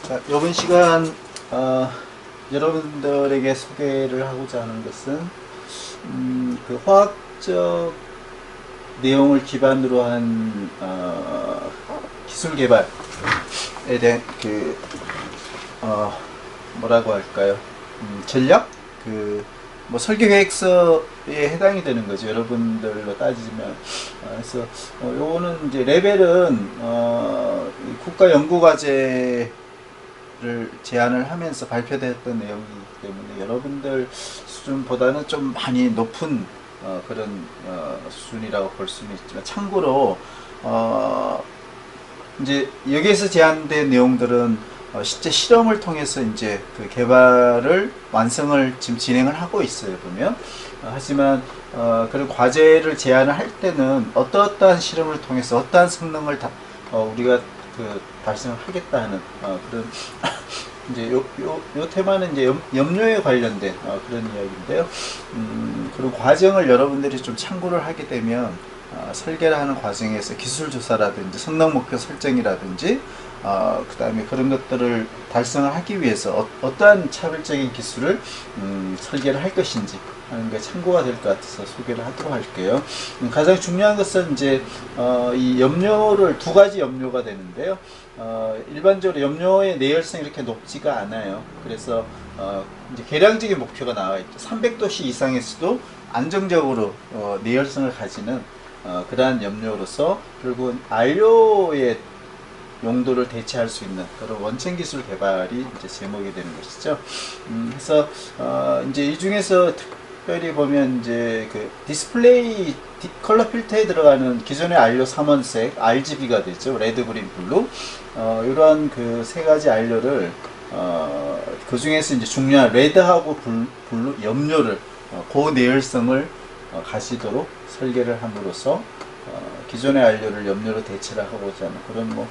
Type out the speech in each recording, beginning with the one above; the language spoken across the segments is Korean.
자, 이번 시간 여러분들에게 소개를 하고자 하는 것은 그 화학적 내용을 기반으로 한 기술 개발에 대한 뭐라고 할까요? 전략? 뭐 설계 계획서에 해당이 되는 거죠. 여러분들로 따지면. 그래서 요거는 이제 레벨은 국가 연구 과제를 제안을 하면서 발표됐던 내용이기 때문에 여러분들 수준보다는 좀 많이 높은 그런 수준이라고 볼 수는 있지만, 참고로 이제 여기에서 제안된 내용들은 실제 실험을 통해서 이제 그 개발을 완성을 지금 진행을 하고 있어요, 보면. 하지만 그런 과제를 제안을 할 때는 어떠한 실험을 통해서 어떠한 성능을 우리가 달성을 하겠다 하는 그런 이제 요 테마는 이제 염료에 관련된 그런 이야기인데요. 그런 과정을 여러분들이 좀 참고를 하게 되면 설계를 하는 과정에서 기술 조사라든지 성능 목표 설정이라든지 그 다음에 그런 것들을 달성을 하기 위해서 어떠한 차별적인 기술을 설계를 할 것인지 하는 게 참고가 될 것 같아서 소개를 하도록 할게요. 가장 중요한 것은 이제 이 염료를 두 가지 염료가 되는데요. 일반적으로 염료의 내열성이 이렇게 높지가 않아요. 그래서 이제 계량적인 목표가 나와 있죠. 300도씨 이상에서도 안정적으로 내열성을 가지는 그러한 염료로서 결국은 안료의 용도를 대체할 수 있는 그런 원천 기술 개발이 이제 제목이 되는 것이죠. 그래서 이제 이 중에서 특별히 보면 이제 그 디스플레이 컬러 필터에 들어가는 기존의 안료 3원색 RGB가 되죠. 레드, 그린, 블루. 이러한 그 세 가지 안료를 그 중에서 이제 중요한 레드하고 블루 염료를 고내열성을 가지도록 설계를 함으로써 기존의 안료를 염료로 대체를 하고자 하는 그런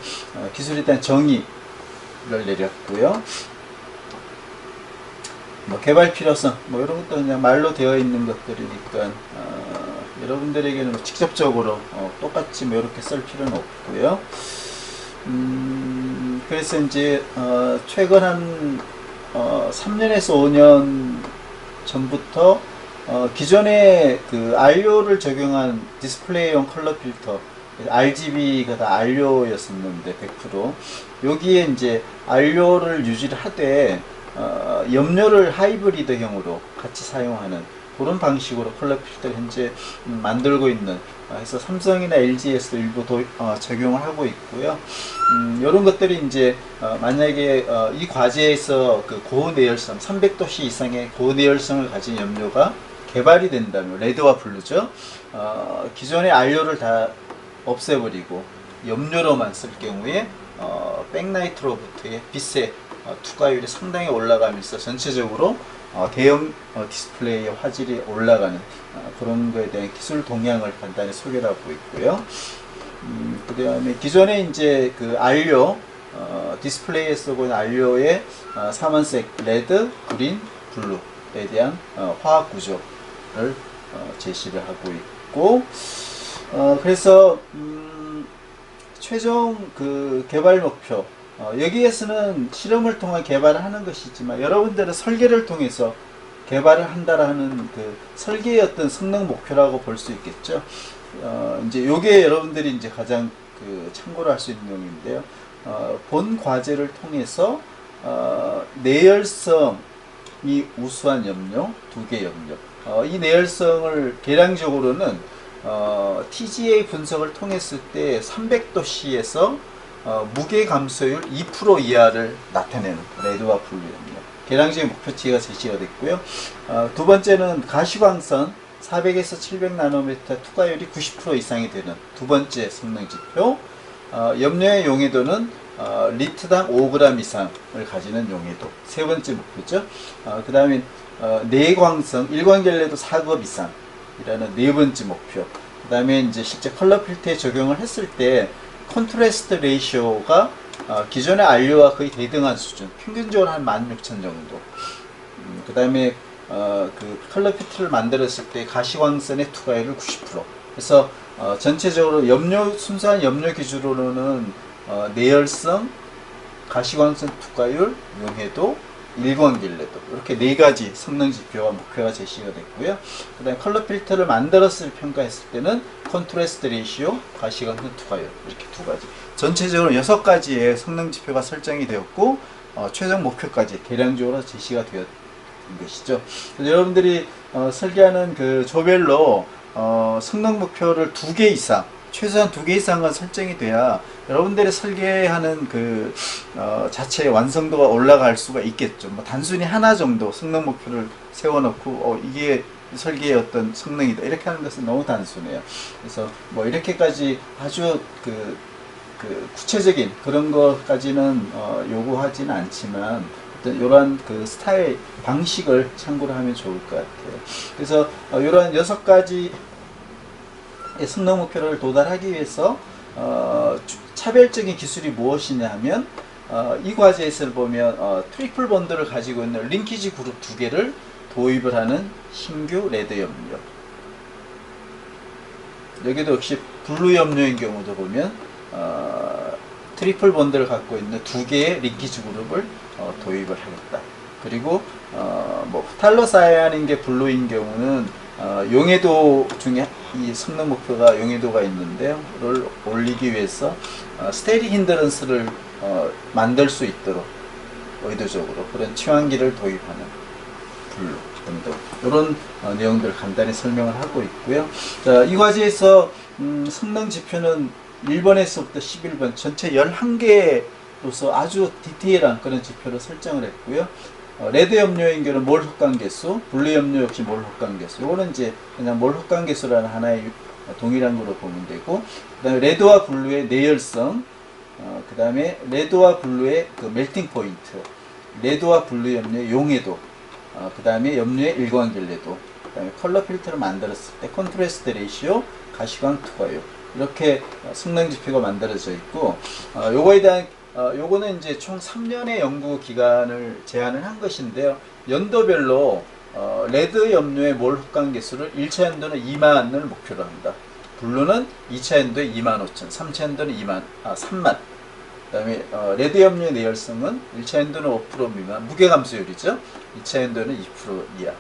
기술에 대한 정의를 내렸고요. 개발 필요성 이런 것도 그냥 말로 되어 있는 것들이니까 여러분들에게는 직접적으로 똑같이 이렇게 쓸 필요는 없고요. 그래서 이제 최근 한 3년에서 5년 전부터 기존에 그 안료를 적용한 디스플레이용 컬러 필터 RGB가 다 안료였었는데 100% 여기에 이제 안료를 유지를 하되 염료를 하이브리드형으로 같이 사용하는 그런 방식으로 컬러 필터를 현재 만들고 있는, 그래서 삼성이나 LG에서 일부 적용을 하고 있고요. 이런 것들이 이제 만약에 이 과제에서 그 고내열성 300도씨 이상의 고내열성을 가진 염료가 개발이 된다면, 레드와 블루죠. 기존의 안료를 다 없애버리고 염료로만 쓸 경우에 백라이트로부터의 빛의 투과율이 상당히 올라가면서 전체적으로 대형 디스플레이의 화질이 올라가는 그런 거에 대한 기술 동향을 간단히 소개를 하고 있고요. 그 다음에 기존에 이제 그 안료 디스플레이에 쓰고 있는 안료의 3원색 레드, 그린, 블루에 대한 화학 구조를 제시를 하고 있고, 그래서 최종 그 개발 목표, 여기에서는 실험을 통해 개발을 하는 것이지만 여러분들은 설계를 통해서 개발을 한다라는 그 설계의 어떤 성능 목표라고 볼 수 있겠죠. 이제 요게 여러분들이 이제 가장 그 참고를 할 수 있는 내용인데요. 본 과제를 통해서 내열성이 우수한 염료, 두 개 염료. 이 내열성을 계량적으로는 TGA 분석을 통했을 때 300도씨에서 무게 감소율 2% 이하를 나타내는 레드와 블루 염료. 계량적인 목표치가 제시가 됐고요. 두 번째는 가시광선 400에서 700나노미터 투과율이 90% 이상이 되는 두 번째 성능 지표. 염료의 용해도는 리터당 5g 이상을 가지는 용해도. 세 번째 목표죠. 그 다음에 내광성, 일광결례도 4급 이상이라는 네 번째 목표. 그 다음에 이제 실제 컬러 필터에 적용을 했을 때 컨트라스트 레이시오가 기존의 안료와 거의 대등한 수준, 평균적으로 한 16,000 정도. 그 다음에 그 컬러 필터를 만들었을 때 가시광선의 투과율을 90%. 그래서 전체적으로 순수한 염료 기준으로는 내열성, 가시광선 투과율, 용해도, 일광길래도 이렇게 네 가지 성능 지표와 목표가 제시가 됐고요. 그 다음에 컬러 필터를 만들었을 평가했을 때는 컨트라스트 레이시오, 가시광선 투과율 이렇게 두 가지 전체적으로 6가지의 성능 지표가 설정이 되었고 최종 목표까지 대량적으로 제시가 되었던 것이죠. 여러분들이 설계하는 그 조별로 성능 목표를 2개 이상 최소한 2개 이상은 설정이 돼야 여러분들이 설계하는 그 자체의 완성도가 올라갈 수가 있겠죠. 뭐 단순히 하나 정도 성능 목표를 세워놓고 이게 설계의 어떤 성능이다 이렇게 하는 것은 너무 단순해요. 그래서 뭐 이렇게까지 아주 그 구체적인 그런 것까지는 요구하지는 않지만 어떤 이러한 그 스타일 방식을 참고를 하면 좋을 것 같아요. 그래서 이러한 6가지 성능 목표를 도달하기 위해서 차별적인 기술이 무엇이냐 하면 이 과제에서 보면 트리플 본드를 가지고 있는 링키지 그룹 2개를 도입을 하는 신규 레드 염료. 여기도 역시 블루 염료인 경우도 보면 트리플 본드를 갖고 있는 2개의 링키지 그룹을 도입을 하겠다. 그리고 뭐 탈로사이안인 게 블루인 경우는 용해도 중에 이 성능 목표가 용해도가 있는데요. 를 올리기 위해서 스테리 힌드런스를 만들 수 있도록 의도적으로 그런 치환기를 도입하는 블루 등등 이런 내용들을 간단히 설명을 하고 있고요. 자, 이 과제에서 성능 지표는 1번에서부터 11번 전체 11개로서 아주 디테일한 그런 지표를 설정을 했고요. 레드 염료인 경우는 몰 흡광계수, 블루 염료 역시 몰 흡광계수. 요거는 이제 그냥 몰 흡광계수라는 하나의 동일한 거로 보면 되고, 그 다음에 레드와 블루의 내열성, 그 다음에 레드와 블루의 그 멜팅 포인트, 레드와 블루 염료의 용해도, 그 다음에 염료의 일광길래도, 그 다음에 컬러 필터를 만들었을 때 컨트라스트 레이시오, 가시광 투과율 이렇게 성능 지표가 만들어져 있고, 요거에 대한 요거는 이제 총 3년의 연구 기간을 제한을 한 것인데요. 연도별로 레드 염료의 몰 흡광 개수를 1차 연도는 2만을 목표로 한다. 블루는 2차 연도에 25,000, 3차 연도는 3만. 그다음에 레드 염료의 내열성은 1차 연도는 5% 미만, 무게 감소율이죠. 2차 연도는 2% 이하.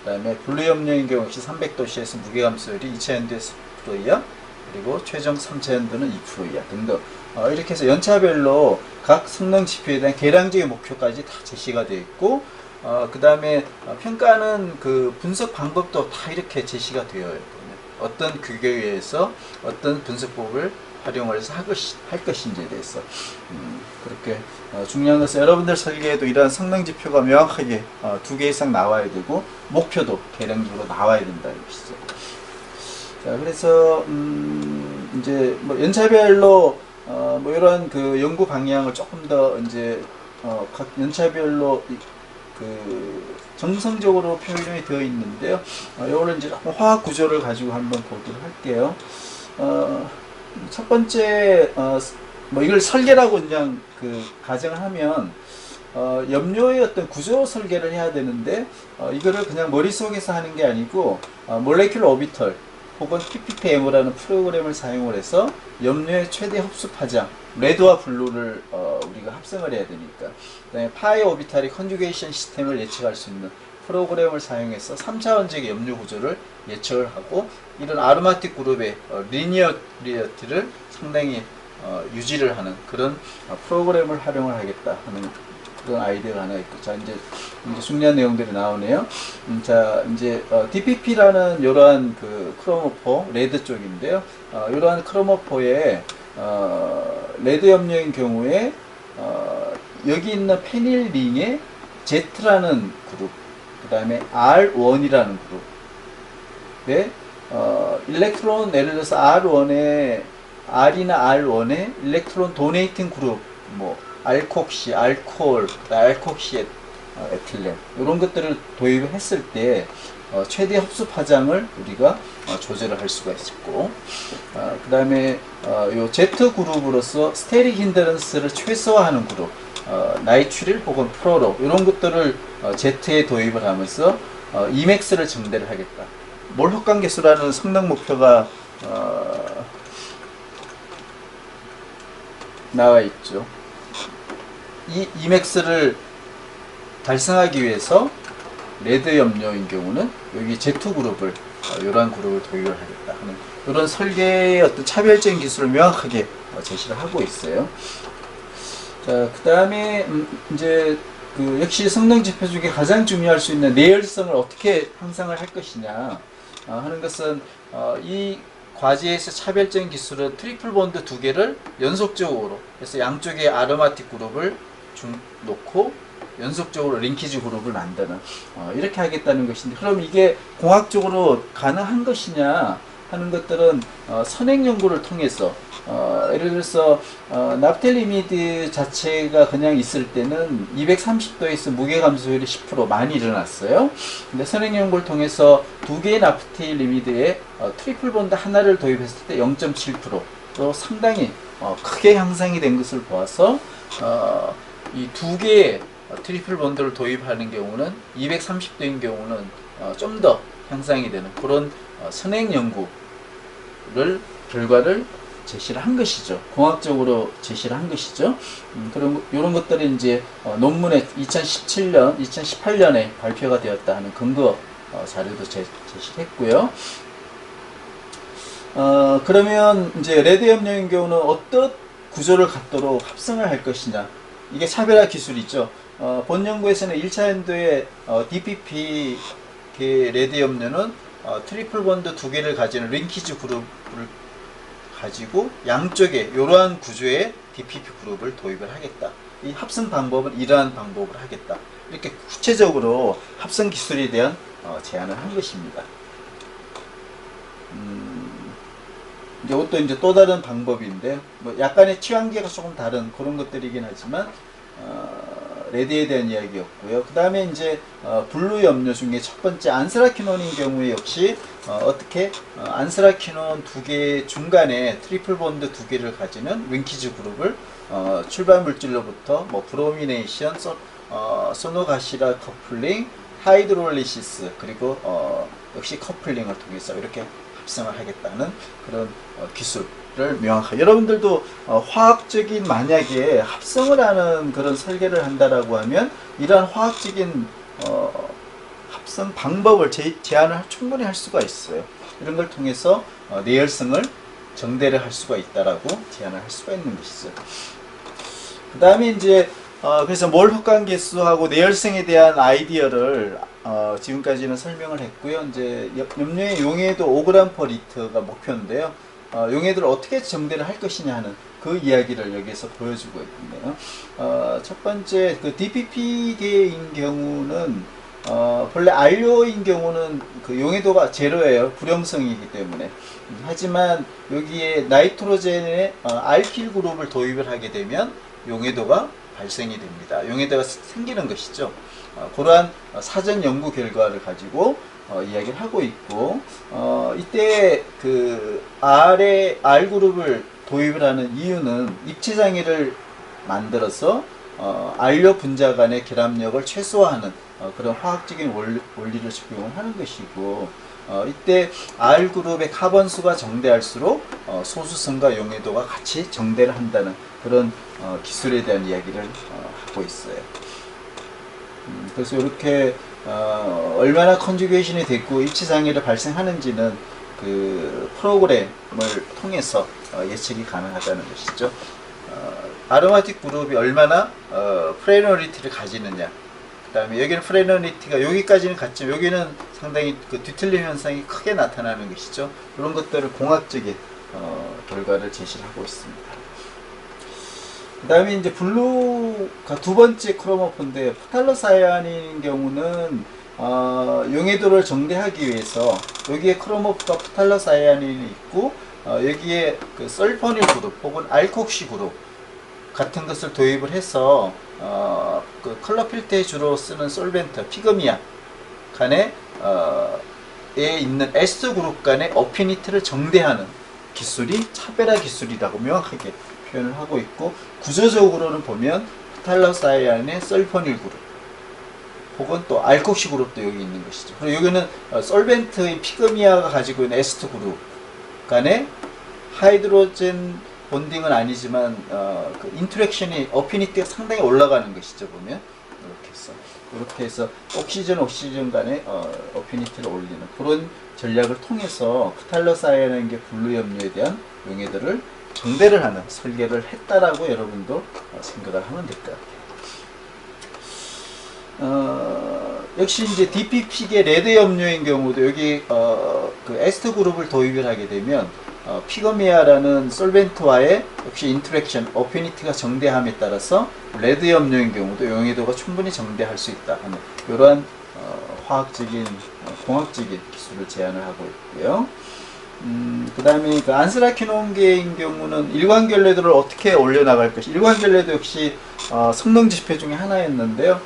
그다음에 블루 염료인 경우 역시 300도씨에서 무게 감소율이 2차 연도에 10% 이하. 그리고 최종 3차 연도는 2% 이하 등등 이렇게 해서 연차별로 각 성능 지표에 대한 계량적인 목표까지 다 제시가 되어 있고 그 다음에 평가는 그 분석 방법도 다 이렇게 제시가 되어 있거든요. 어떤 규격에 의해서 어떤 분석법을 활용을 해서 할 것인지에 대해서 그렇게 중요한 것은 여러분들 설계에도 이러한 성능 지표가 명확하게 2개 이상 나와야 되고 목표도 계량적으로 나와야 된다는 것이죠. 자, 그래서 이제 뭐 연차별로 뭐 이런 그 연구 방향을 조금 더 이제 각 연차별로 그 정성적으로 표현이 되어 있는데요. 이거를 이제 화학 구조를 가지고 한번 보도록 할게요. 첫 번째 뭐 이걸 설계라고 그냥 그 가정을 하면 염료의 어떤 구조 설계를 해야 되는데 이거를 그냥 머릿속에서 하는 게 아니고 몰레큘러 오비털 혹은 PPPM이라는 프로그램을 사용을 해서 염료의 최대 흡수 파장, 레드와 블루를 우리가 합성을 해야 되니까 그다음에 파이 오비탈의 컨주게이션 시스템을 예측할 수 있는 프로그램을 사용해서 3차원적인 염료 구조를 예측을 하고 이런 아로마틱 그룹의 리니어리티를 상당히 유지를 하는 그런 프로그램을 활용을 하겠다 하는 그런 아이디어가 하나 있고, 자 이제 중요한 내용들이 나오네요. 자 이제 DPP라는 이러한 그 크로모포 레드 쪽인데요. 이러한 크로모포에 레드 염료인 경우에 여기 있는 페닐링에 Z라는 그룹, 그 다음에 R1이라는 그룹에 일렉트론 예를 들어서 R1에 R이나 R1에 일렉트론 도네이팅 그룹 뭐 알콕시, 알코올, 알콕시 에틸렌 이런 것들을 도입을 했을 때 최대 흡수 파장을 우리가 조절을 할 수가 있었고 그 다음에 요 Z 그룹으로서 스테릭 힌드런스를 최소화하는 그룹 나이트릴 혹은 프로로 이런 것들을 Z에 도입을 하면서 Emax를 증대를 하겠다. 몰 흡광 개수라는 성능 목표가 나와 있죠. 이 Emax를 달성하기 위해서 레드 염료인 경우는 여기 Z2 그룹을 이러한 그룹을 도입을 하겠다 하는 이런 설계의 어떤 차별적인 기술을 명확하게 제시를 하고 있어요. 자, 그 다음에 이제 그 역시 성능 지표 중에 가장 중요할 수 있는 내열성을 어떻게 향상을 할 것이냐 하는 것은 이 과제에서 차별적인 기술은 트리플 본드 두 개를 연속적으로 그래서 양쪽에 아로마틱 그룹을 놓고 연속적으로 링키지 그룹을 만드는 이렇게 하겠다는 것인데, 그럼 이게 공학적으로 가능한 것이냐 하는 것들은 선행 연구를 통해서 예를 들어서 납텔리미드 자체가 그냥 있을 때는 230도에서 무게 감소율이 10% 많이 일어났어요. 근데 선행 연구를 통해서 두 개의 납텔리미드에 트리플 본드 하나를 도입했을 때 0.7%로 상당히 크게 향상이 된 것을 보아서 이 두 개의 트리플 본드를 도입하는 경우는 230도인 경우는 좀 더 향상이 되는 그런 선행 연구를 결과를 제시를 한 것이죠. 공학적으로 제시를 한 것이죠. 그럼 이런 것들이 이제 논문에 2017년, 2018년에 발표가 되었다 하는 근거 자료도 제시했고요. 그러면 이제 레드 염료인 경우는 어떤 구조를 갖도록 합성을 할 것이냐. 이게 차별화 기술이죠. 본 연구에서는 1차 연도에 DPP 레드 염료는 트리플 본드 두 개를 가지는 링키지 그룹을 가지고 양쪽에 이러한 구조의 DPP 그룹을 도입을 하겠다. 이 합성 방법은 이러한 방법을 하겠다. 이렇게 구체적으로 합성 기술에 대한 제안을 한 것입니다. 이것도 이제 또 다른 방법인데, 뭐 약간의 취향계가 조금 다른 그런 것들이긴 하지만, 레드에 대한 이야기였고요. 그 다음에 이제 블루 염료 중에 첫 번째 안스라키논인 경우에 역시 어떻게 안스라키논 두 개 중간에 트리플 본드 두 개를 가지는 링키지 그룹을 출발 물질로부터 뭐 브로미네이션, 소노가시라 커플링, 하이드롤리시스 그리고 역시 커플링을 통해서 이렇게 합성을 하겠다는 그런 기술을 명확하게, 여러분들도 화학적인 만약에 합성을 하는 그런 설계를 한다라고 하면 이러한 화학적인 합성 방법을 제안을 충분히 할 수가 있어요. 이런 걸 통해서 내열성을 정대를 할 수가 있다라고 제안을 할 수가 있는 것이죠. 그 다음에 이제 그래서 몰 흡관 개수하고 내열성에 대한 아이디어를 지금까지는 설명을 했고요. 이제 염료의 용해도 5g/L가 목표인데요. 용해도를 어떻게 정대를 할 것이냐 하는 그 이야기를 여기서 보여주고 있네요. 첫 번째 그 DPP계인 경우는 본래 R료인 경우는 그 용해도가 제로예요. 불용성이기 때문에. 하지만 여기에 나이트로젠의 알킬 그룹을 도입을 하게 되면 용해도가 발생이 됩니다. 용해도가 생기는 것이죠. 그러한 사전 연구 결과를 가지고 이야기를 하고 있고, 이때 그 R 그룹을 도입을 하는 이유는 입체 장애를 만들어서 R료 분자 간의 결합력을 최소화하는 그런 화학적인 원리를 적용을 하는 것이고, 이때 R 그룹의 카본 수가 정대할수록 소수성과 용해도가 같이 정대를 한다는 그런 기술에 대한 이야기를 하고 있어요. 그래서 이렇게 얼마나 컨주게이션이 됐고 입체 장애를 발생하는지는 그 프로그램을 통해서 예측이 가능하다는 것이죠. 아로마틱 그룹이 얼마나 프레너리티를 가지느냐. 그 다음에 여기는 프레너리티가 여기까지는 같지만 여기는 상당히 그 뒤틀림 현상이 크게 나타나는 것이죠. 이런 것들을 공학적인 결과를 제시를 하고 있습니다. 그 다음에 이제 블루가 두 번째 크로모포인데, 포탈로사이안인 경우는 용해도를 정대하기 위해서 여기에 크로모포가 포탈로사이안이 있고 여기에 그 설포닐 그룹 혹은 알콕시 그룹 같은 것을 도입을 해서 그 컬러 필터에 주로 쓰는 솔벤트 피그미아 간에 에 있는 S 그룹 간의 어피니티를 정대하는 기술이 차별화 기술이라고 명확하게 표현을 하고 있고, 구조적으로는 보면 포탈로사이안의 설포닐 그룹 혹은 또 알콕시 그룹도 여기 있는 것이죠. 그리고 여기는 솔벤트의 피그미아가 가지고 있는 에스터 그룹 간의 하이드로젠 본딩은 아니지만 그 인터랙션이 어피니티가 상당히 올라가는 것이죠. 보면 이렇게 해서 옥시전 간의 어피니티를 올리는 그런 전략을 통해서 프탈로사이아라는 게 블루 염료에 대한 용해들을 정대를 하는 설계를 했다라고 여러분도 생각을 하면 될 것 같아요. 역시 이제 DPP계 레드 염료인 경우도 여기 그 에스터 그룹을 도입을 하게 되면 피거미아라는 솔벤트와의 역시 인터랙션, 어피니티가 정대함에 따라서 레드 염료인 경우도 용해도가 충분히 정대할 수 있다 하는 이러한 화학적인, 공학적인 기술을 제안을 하고 있고요. 그 다음에 그 안스라키논계인 경우는 일관결례도를 어떻게 올려나갈 것이, 일관결례도 역시 성능 지표 중에 하나였는데요.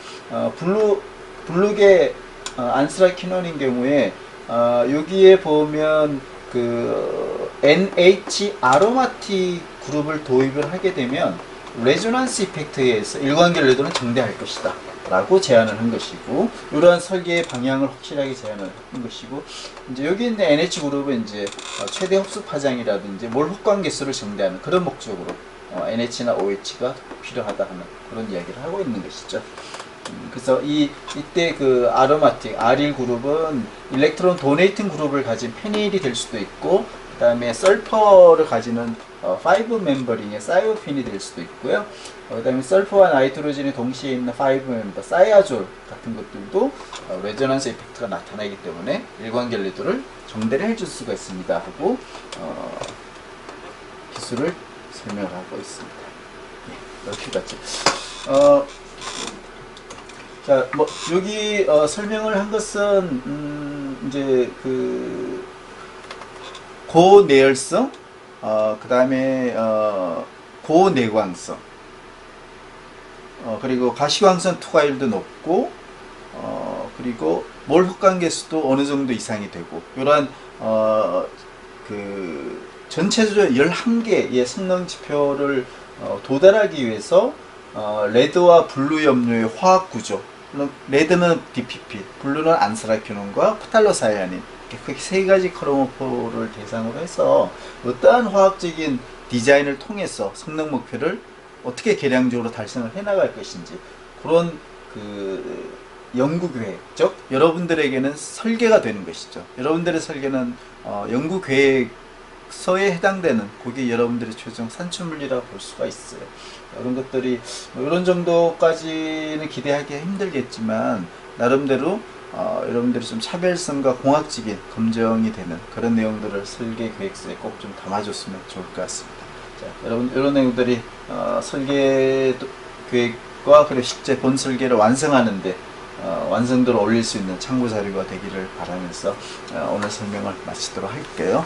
블루계 안스라키논인 경우에 여기에 보면 그 NH 아로마틱 그룹을 도입을 하게 되면 레조넌스 이펙트에 의해서 일관결례도는 정대할 것이다 라고 제안을 한 것이고, 이러한 설계의 방향을 확실하게 제안을 한 것이고, 이제 여기 있는 NH 그룹은 이제 최대 흡수 파장이라든지 몰 흡광 개수를 정대하는 그런 목적으로 NH나 OH가 필요하다 하는 그런 이야기를 하고 있는 것이죠. 그래서 이때 그 아로마틱 R1 그룹은 일렉트론 도네이팅 그룹을 가진 페닐이 될 수도 있고, 그 다음에 설퍼를 가지는 5 멤버링의 사이오핀이 될 수도 있고요. 그 다음에 설퍼와 나이트로젠이 동시에 있는 5 멤버 사이아졸 같은 것들도 레저넌스 이펙트가 나타나기 때문에 일관결례도를 정대를 해줄 수가 있습니다 하고 기술을 설명을 하고 있습니다. 이렇게 같이 자, 뭐 여기 설명을 한 것은 이제 그 고내열성, 그 다음에 고내광성, 그리고 가시광선 투과율도 높고, 그리고 몰 흡광 개수도 어느 정도 이상이 되고, 이러한 그 전체적으로 11개의 성능 지표를 도달하기 위해서 레드와 블루 염료의 화학 구조, 레드는 DPP, 블루는 안스라키논과 프탈로사이아닌, 그 세 가지 크로모포를 대상으로 해서 어떠한 화학적인 디자인을 통해서 성능 목표를 어떻게 계량적으로 달성을 해나갈 것인지, 그런 그 연구 계획, 즉 여러분들에게는 설계가 되는 것이죠. 여러분들의 설계는 연구 계획서에 해당되는 그게 여러분들의 최종 산출물이라고 볼 수가 있어요. 이런 것들이 이런 정도까지는 기대하기 힘들겠지만, 나름대로 여러분들이 좀 차별성과 공학적인 검증이 되는 그런 내용들을 설계 계획서에 꼭 좀 담아줬으면 좋을 것 같습니다. 자, 여러분, 이런 내용들이 설계 계획과 그리고 실제 본 설계를 완성하는데 완성도를 올릴 수 있는 참고 자료가 되기를 바라면서 오늘 설명을 마치도록 할게요.